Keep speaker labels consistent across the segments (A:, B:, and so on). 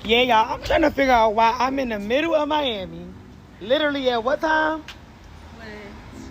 A: Yeah, y'all, I'm trying to figure out why I'm in the middle of Miami. Literally at what time?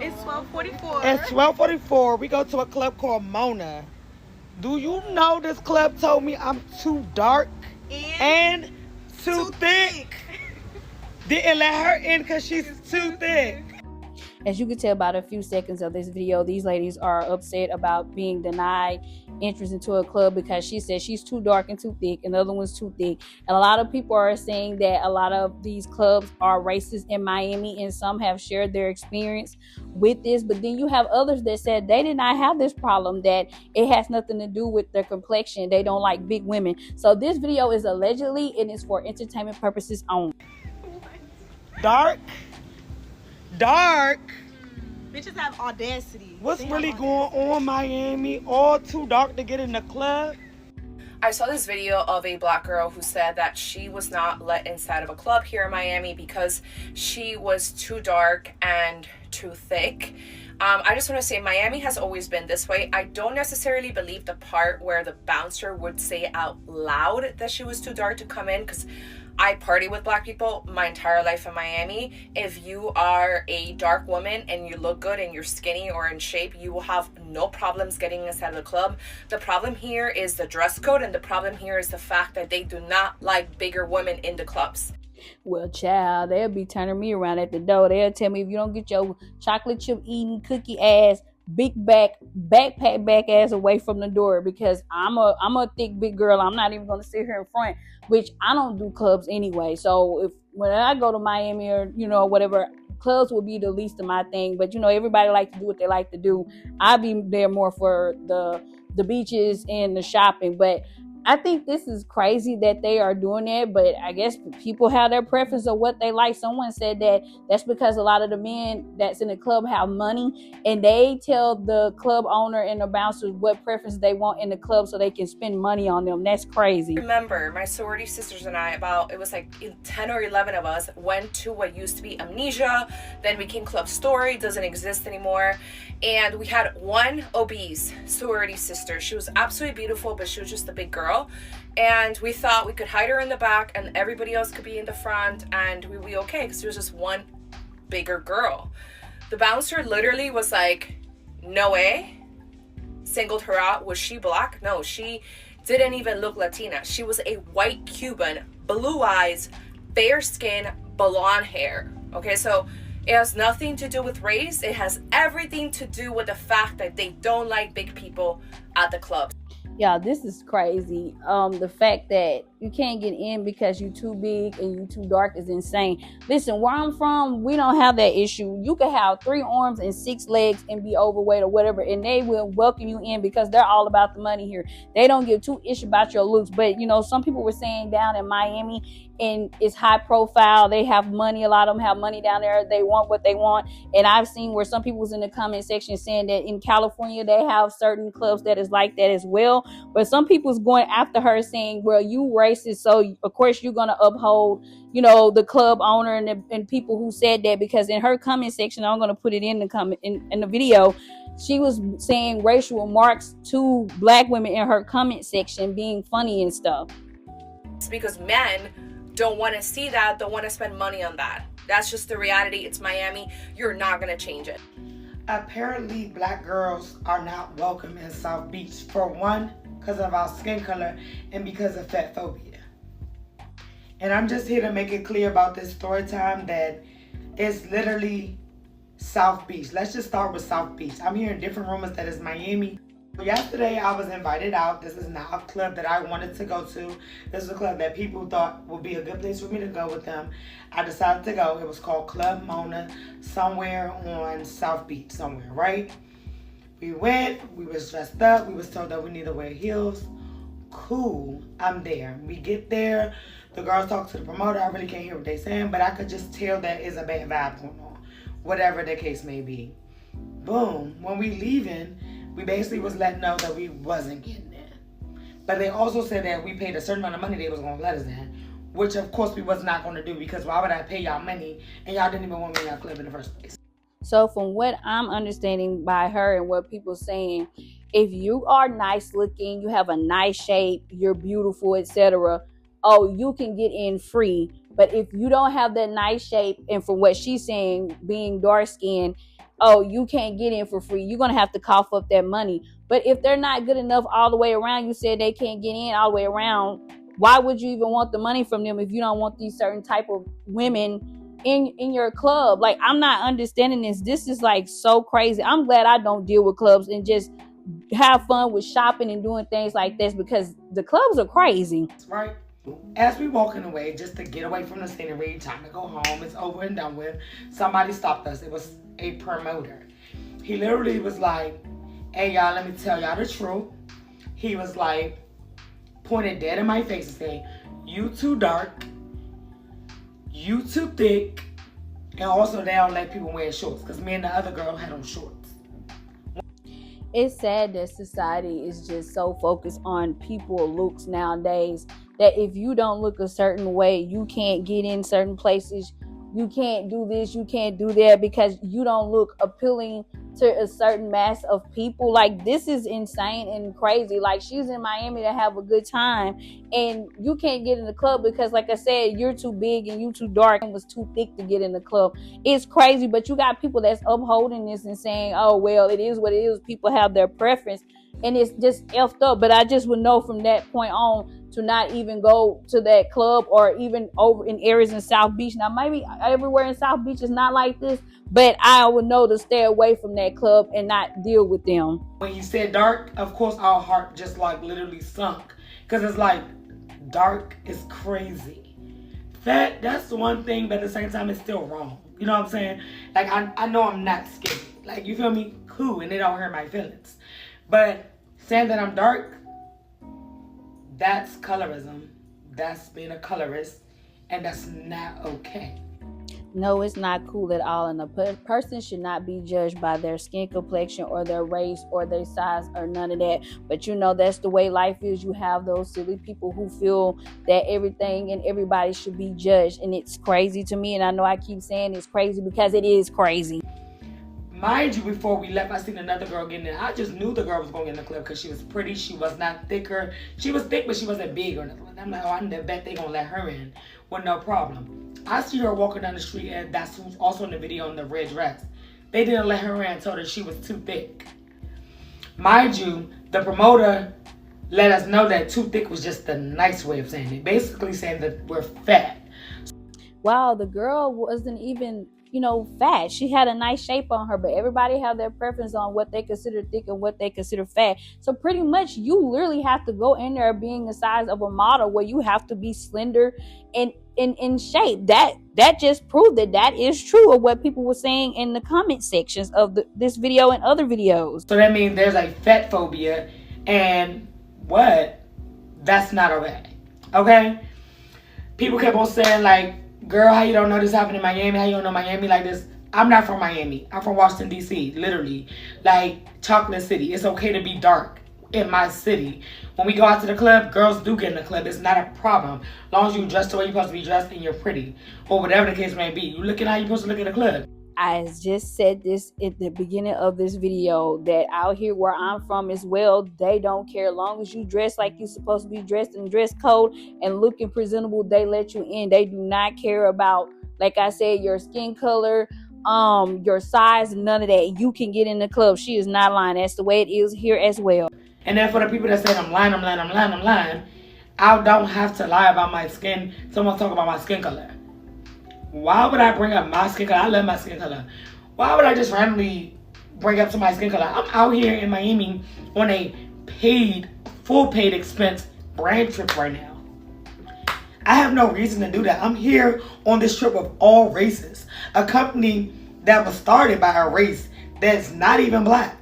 B: It's 12:44.
A: It's 12:44. We go to a club called Mona. Do you know this club told me I'm too dark and too thick? Didn't let her in because she's too thick.
C: As you can tell by the few seconds of this video, these ladies are upset about being denied entrance into a club because she says she's too dark and too thick and the other one's too thick. And a lot of people are saying that a lot of these clubs are racist in Miami, and some have shared their experience with this. But then you have others that said they did not have this problem, that it has nothing to do with their complexion. They don't like big women. So this video is allegedly, and it's for entertainment purposes only.
A: Dark.
B: Bitches have audacity.
A: What's really going on, Miami? All too dark to get in the club?
D: I saw this video of a black girl who said that she was not let inside of a club here in Miami because she was too dark and too thick. I just want to say Miami has always been this way. I don't necessarily believe the part where the bouncer would say out loud that she was too dark to come in, because I party with black people my entire life in Miami. If you are a dark woman and you look good and you're skinny or in shape, you will have no problems getting inside of the club. The problem here is the dress code, and the problem here is the fact that they do not like bigger women in the clubs.
C: Well, child, they'll be turning me around at the door. They'll tell me, if you don't get your chocolate chip eating, cookie ass, big backpack back ass away from the door, because I'm a thick big girl. I'm not even gonna sit here in front, which I don't do clubs anyway. So if when I go to Miami or whatever, clubs will be the least of my thing. But everybody like to do what they like to do. I'll be there more for the beaches and the shopping. But I think this is crazy that they are doing that, but I guess people have their preference of what they like. Someone said that that's because a lot of the men that's in the club have money, and they tell the club owner and the bouncers what preference they want in the club so they can spend money on them. That's crazy.
D: Remember, my sorority sisters and I, it was like 10 or 11 of us, went to what used to be Amnesia, then became Club Story, doesn't exist anymore. And we had one obese sorority sister. She was absolutely beautiful, but she was just a big girl. And we thought we could hide her in the back and everybody else could be in the front and we'd be okay, because there was just one bigger girl. The bouncer literally was like, no way. Singled her out. Was she black? No, she didn't even look Latina. She was a white Cuban, blue eyes, fair skin, blonde hair. Okay, so it has nothing to do with race. It has everything to do with the fact that they don't like big people at the clubs.
C: Yeah, this is crazy. The fact that you can't get in because you're too big and you too dark is insane. Listen, where I'm from, we don't have that issue. You can have 3 arms and 6 legs and be overweight or whatever, and they will welcome you in because they're all about the money here. They don't give 2 ish about your looks. But some people were saying down in Miami, and it's high profile. They have money. A lot of them have money down there. They want what they want. And I've seen where some people was in the comment section saying that in California they have certain clubs that is like that as well. But some people's going after her saying, well, you racist, so of course you're going to uphold the club owner and people who said that, because in her comment section, I'm going to put it in the comment in the video, she was saying racial remarks to black women in her comment section, being funny and stuff.
D: It's because men don't want to see that, don't want to spend money on that. That's just the reality. It's Miami. You're not going to change it.
A: Apparently, black girls are not welcome in South Beach. For one, because of our skin color and because of fat phobia. And I'm just here to make it clear about this story time that it's literally South Beach. Let's just start with South Beach. I'm hearing different rumors that it's Miami. Yesterday, I was invited out. This is not a club that I wanted to go to. This is a club that people thought would be a good place for me to go with them. I decided to go. It was called Club Mona, somewhere on South Beach, somewhere, right? We went. We was dressed up. We was told that we need to wear heels. Cool. I'm there. We get there. The girls talk to the promoter. I really can't hear what they're saying, but I could just tell that is a bad vibe going on, whatever the case may be. Boom. When we leaving, we basically was letting know that we wasn't getting in. But they also said that we paid a certain amount of money, they was going to let us in, which of course we was not going to do, because why would I pay y'all money and y'all didn't even want me in y'all club in the first place?
C: So from what I'm understanding by her and what people saying, if you are nice looking, you have a nice shape, you're beautiful, etc., oh, you can get in free. But if you don't have that nice shape, and from what she's saying, being dark skinned, oh, you can't get in for free. You're going to have to cough up that money. But if they're not good enough all the way around, you said they can't get in all the way around, why would you even want the money from them if you don't want these certain type of women in your club? Like, I'm not understanding this. This is like so crazy. I'm glad I don't deal with clubs and just have fun with shopping and doing things like this, because the clubs are crazy.
A: Right? As we walking away, just to get away from the scenery, time to go home, it's over and done with, somebody stopped us. It was a promoter. He literally was like, hey y'all, let me tell y'all the truth. He was like, pointed dead in my face and said, you too dark, you too thick, and also they don't let people wear shorts, because me and the other girl had on shorts.
C: It's sad that society is just so focused on people looks nowadays, that if you don't look a certain way, you can't get in certain places, you can't do this, you can't do that, because you don't look appealing to a certain mass of people. Like, this is insane and crazy. Like, she's in Miami to have a good time, and you can't get in the club because, like I said, you're too big and you too dark and was too thick to get in the club. It's crazy, but you got people that's upholding this and saying, oh, well, it is what it is. People have their preference, and it's just effed up. But I just would know from that point on to not even go to that club, or even over in areas in South Beach. Now, maybe everywhere in South Beach is not like this, but I would know to stay away from that club and not deal with them.
A: When you said dark, of course our heart just like literally sunk, because it's like, dark is crazy. That's the one thing, but at the same time it's still wrong. You know what I'm saying? Like, I know I'm not skinny. Like, you feel me? Cool, and it don't hurt my feelings. But saying that I'm dark, that's colorism. That's being a colorist, and that's not okay.
C: No, it's not cool at all, and a person should not be judged by their skin complexion or their race or their size or none of that. But you know, that's the way life is. You have those silly people who feel that everything and everybody should be judged, and it's crazy to me. And I know I keep saying it's crazy because it is crazy.
A: Mind you, before we left, I seen another girl getting in. I just knew the girl was going in the club because she was pretty. She was not thicker. She was thick, but she wasn't big or nothing. I'm like, oh, I bet they gonna let her in with no problem. I see her walking down the street, and that's who's also in the video in the red dress. They didn't let her in, told her she was too thick. Mind you, the promoter let us know that too thick was just the nice way of saying it. Basically saying that we're fat.
C: Wow, the girl wasn't even, fat. She had a nice shape on her, but everybody have their preference on what they consider thick and what they consider fat. So pretty much you literally have to go in there being the size of a model, where you have to be slender and in shape. That just proved that is true of what people were saying in the comment sections of this video and other videos.
A: So that means there's a fat phobia, and what? That's not okay? People kept on saying like, girl, how you don't know this happened in Miami? How you don't know Miami like this? I'm not from Miami. I'm from Washington, D.C., literally. Like, Chocolate City. It's okay to be dark in my city. When we go out to the club, girls do get in the club. It's not a problem. As long as you dress the way you're supposed to be dressed and you're pretty. Or whatever the case may be. You looking how you're supposed to look in the club.
C: I just said this at the beginning of this video, that out here where I'm from as well, they don't care. As long as you dress like you're supposed to be dressed in dress code and looking presentable, they let you in. They do not care about, like I said, your skin color, your size, none of that. You can get in the club. She is not lying. That's the way it is here as well.
A: And then for the people that say I'm lying, I don't have to lie about my skin. Someone talk about my skin color. Why would I bring up my skin color? I love my skin color. Why would I just randomly bring up somebody's skin color? I'm out here in Miami on a full paid expense brand trip right now. I have no reason to do that. I'm here on this trip of all races. A company that was started by a race that's not even black.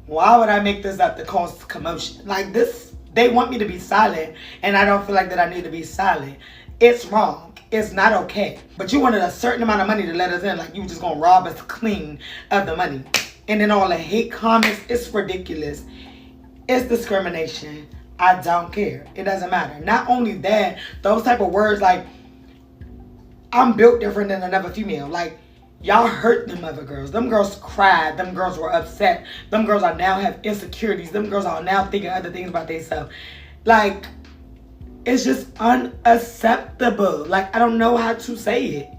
A: Why would I make this up to cause commotion? Like this, they want me to be silent, and I don't feel like that I need to be silent. It's wrong. It's not okay. But you wanted a certain amount of money to let us in, like you just gonna rob us clean of the money. And then all the hate comments, it's ridiculous. It's discrimination. I don't care. It doesn't matter. Not only that, those type of words like, I'm built different than another female. Like, y'all hurt them other girls. Them girls cried. Them girls were upset. Them girls are now have insecurities. Them girls are now thinking other things about themselves. Like, It's just unacceptable. Like, I don't know how to say it.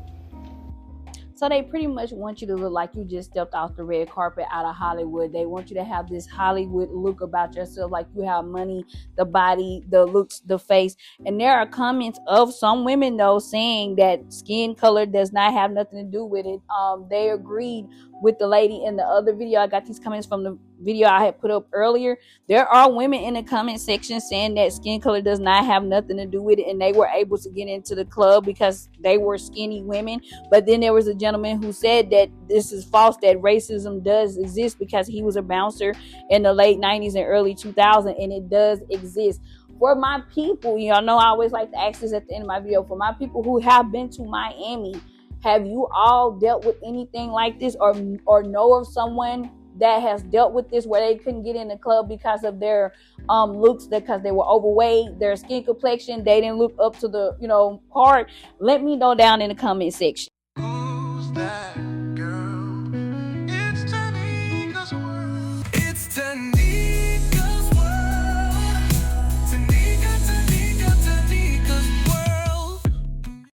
C: So they pretty much want you to look like you just stepped off the red carpet out of Hollywood. They want you to have this Hollywood look about yourself, like you have money, the body, the looks, the face. And there are comments of some women though saying that skin color does not have nothing to do with it. They agreed with the lady in the other video. I got these comments from the video I had put up earlier. There are women in the comment section saying that skin color does not have nothing to do with it, and they were able to get into the club because they were skinny women. But then there was a gentleman who said that this is false, that racism does exist, because he was a bouncer in the late 90s and early 2000s, and it does exist. For my people, y'all know I always like to ask this at the end of my video, for my people who have been to Miami, have you all dealt with anything like this, or know of someone that has dealt with this, where they couldn't get in the club because of their looks, because they were overweight, their skin complexion, they didn't look up to the part? Let me know down in the comment section.